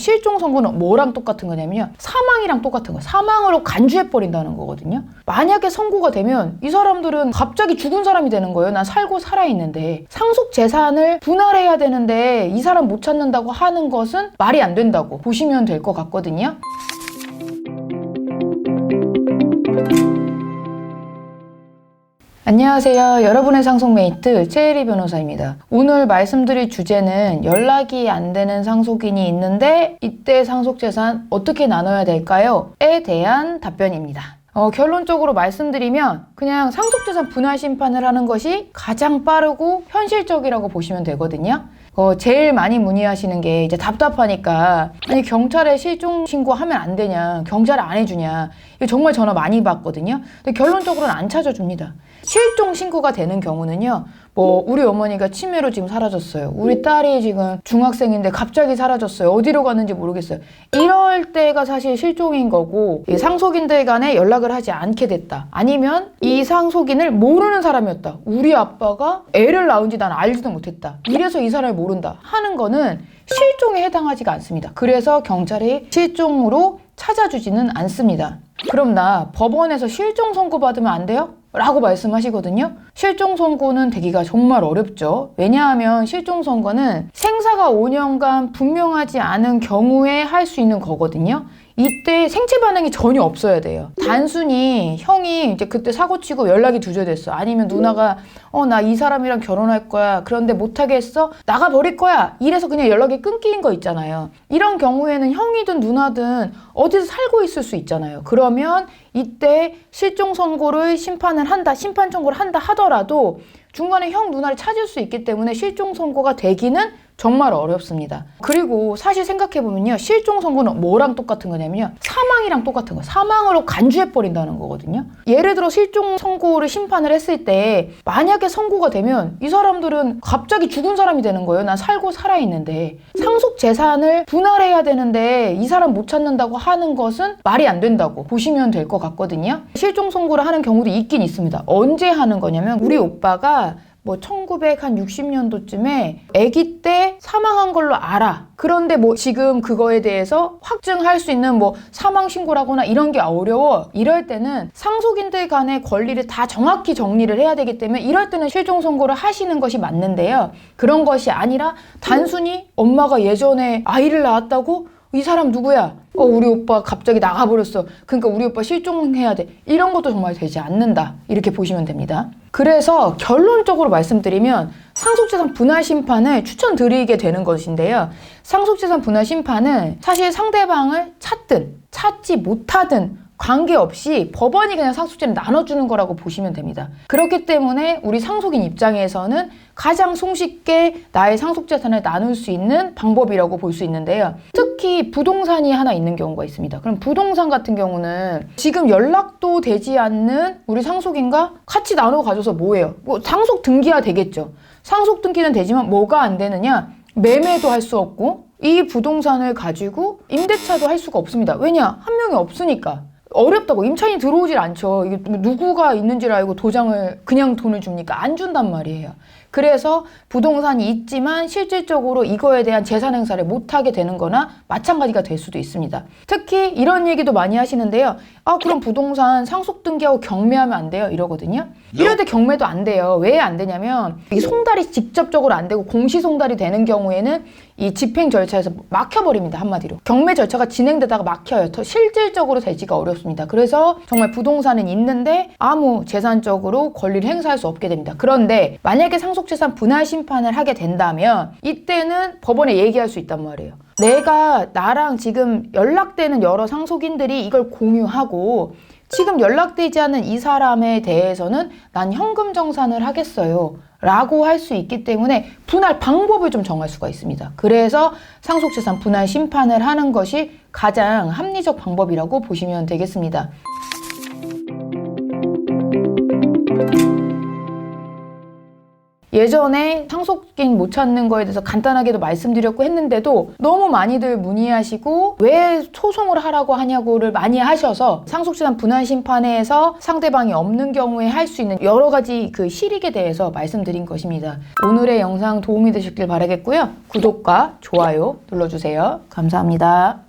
실종 선고는 뭐랑 똑같은 거냐면요, 사망이랑 똑같은 거예요. 사망으로 간주해버린다는 거거든요. 만약에 선고가 되면 이 사람들은 갑자기 죽은 사람이 되는 거예요. 난 살고 살아있는데. 상속 재산을 분할해야 되는데 이 사람 못 찾는다고 하는 것은 말이 안 된다고 보시면 될 것 같거든요. 안녕하세요. 여러분의 상속메이트 최혜리 변호사입니다. 오늘 말씀드릴 주제는 연락이 안 되는 상속인이 있는데 이때 상속재산 어떻게 나눠야 될까요? 에 대한 답변입니다. 결론적으로 말씀드리면 그냥 상속재산 분할 심판을 하는 것이 가장 빠르고 현실적이라고 보시면 되거든요. 제일 많이 문의하시는 게 이제 답답하니까, 아니 경찰에 실종 신고하면 안 되냐, 경찰에 안 해주냐, 이거 정말 전화 많이 받거든요. 근데 결론적으로는 안 찾아줍니다. 실종 신고가 되는 경우는요, 우리 어머니가 치매로 지금 사라졌어요, 우리 딸이 지금 중학생인데 갑자기 사라졌어요, 어디로 갔는지 모르겠어요, 이럴 때가 사실 실종인 거고, 이 상속인들 간에 연락을 하지 않게 됐다, 아니면 이 상속인을 모르는 사람이었다, 우리 아빠가 애를 낳은지 난 알지도 못했다, 이래서 이 사람을 모른다 하는 거는 실종에 해당하지가 않습니다. 그래서 경찰이 실종으로 찾아주지는 않습니다. 그럼 나 법원에서 실종 선고 받으면 안 돼요? 라고 말씀하시거든요. 실종 선고는 되기가 정말 어렵죠. 왜냐하면 실종 선고는 생사가 5년간 분명하지 않은 경우에 할 수 있는 거거든요. 이때 생체 반응이 전혀 없어야 돼요. 단순히 형이 이제 그때 사고치고 연락이 두절됐어, 아니면 누나가 나 이 사람이랑 결혼할 거야, 그런데 못하게 했어, 나가버릴 거야, 이래서 그냥 연락이 끊긴 거 있잖아요. 이런 경우에는 형이든 누나든 어디서 살고 있을 수 있잖아요. 그러면 이때 실종 선고를 심판 청구를 한다 하더라도 중간에 형 누나를 찾을 수 있기 때문에 실종 선고가 되기는 정말 어렵습니다. 그리고 사실 생각해보면요, 실종 선고는 뭐랑 똑같은 거냐면요, 사망이랑 똑같은 거예요. 사망으로 간주해버린다는 거거든요. 예를 들어 실종 선고를 심판을 했을 때 만약에 선고가 되면 이 사람들은 갑자기 죽은 사람이 되는 거예요. 난 살고 살아있는데. 상속 재산을 분할해야 되는데 이 사람 못 찾는다고 하는 것은 말이 안 된다고 보시면 될 것 같거든요. 실종 선고를 하는 경우도 있긴 있습니다. 언제 하는 거냐면, 우리 오빠가 1960년도쯤에 아기 때 사망한 걸로 알아. 그런데 지금 그거에 대해서 확증할 수 있는 사망 신고라거나 이런 게 어려워. 이럴 때는 상속인들 간의 권리를 다 정확히 정리를 해야 되기 때문에 이럴 때는 실종 선고를 하시는 것이 맞는데요. 그런 것이 아니라 단순히 엄마가 예전에 아이를 낳았다고 이 사람 누구야? 우리 오빠 갑자기 나가버렸어, 그러니까 우리 오빠 실종해야 돼, 이런 것도 정말 되지 않는다, 이렇게 보시면 됩니다. 그래서 결론적으로 말씀드리면 상속재산 분할 심판을 추천드리게 되는 것인데요, 상속재산 분할 심판은 사실 상대방을 찾든 찾지 못하든 관계없이 법원이 그냥 상속재산을 나눠주는 거라고 보시면 됩니다. 그렇기 때문에 우리 상속인 입장에서는 가장 손쉽게 나의 상속재산을 나눌 수 있는 방법이라고 볼 수 있는데요. 특히 부동산이 하나 있는 경우가 있습니다. 그럼 부동산 같은 경우는 지금 연락도 되지 않는 우리 상속인과 같이 나눠 가져서 뭐예요? 상속 등기가 되겠죠. 상속 등기는 되지만 뭐가 안 되느냐? 매매도 할 수 없고 이 부동산을 가지고 임대차도 할 수가 없습니다. 왜냐? 한 명이 없으니까. 어렵다고. 임차인이 들어오질 않죠. 이게 누구가 있는지를 알고 도장을 그냥 돈을 줍니까? 안 준단 말이에요. 그래서 부동산이 있지만 실질적으로 이거에 대한 재산 행사를 못하게 되는 거나 마찬가지가 될 수도 있습니다. 특히 이런 얘기도 많이 하시는데요. 그럼 부동산 상속 등기하고 경매하면 안 돼요? 이러거든요. 이럴 때 경매도 안 돼요. 왜 안 되냐면 이 송달이 직접적으로 안 되고 공시 송달이 되는 경우에는 이 집행 절차에서 막혀버립니다. 한마디로 경매 절차가 진행되다가 막혀요. 더 실질적으로 되지가 어렵습니다. 그래서 정말 부동산은 있는데 아무 재산적으로 권리를 행사할 수 없게 됩니다. 그런데 만약에 상속재산 분할 심판을 하게 된다면 이때는 법원에 얘기할 수 있단 말이에요. 내가 나랑 지금 연락되는 여러 상속인들이 이걸 공유하고 지금 연락되지 않는 이 사람에 대해서는 난 현금 정산을 하겠어요 라고 할 수 있기 때문에 분할 방법을 좀 정할 수가 있습니다. 그래서 상속재산 분할 심판을 하는 것이 가장 합리적 방법이라고 보시면 되겠습니다. 예전에 상속인 못 찾는 거에 대해서 간단하게도 말씀드렸고 했는데도 너무 많이들 문의하시고 왜 소송을 하라고 하냐고를 많이 하셔서 상속재산 분할심판에서 상대방이 없는 경우에 할 수 있는 여러 가지 그 실익에 대해서 말씀드린 것입니다. 오늘의 영상 도움이 되셨길 바라겠고요. 구독과 좋아요 눌러주세요. 감사합니다.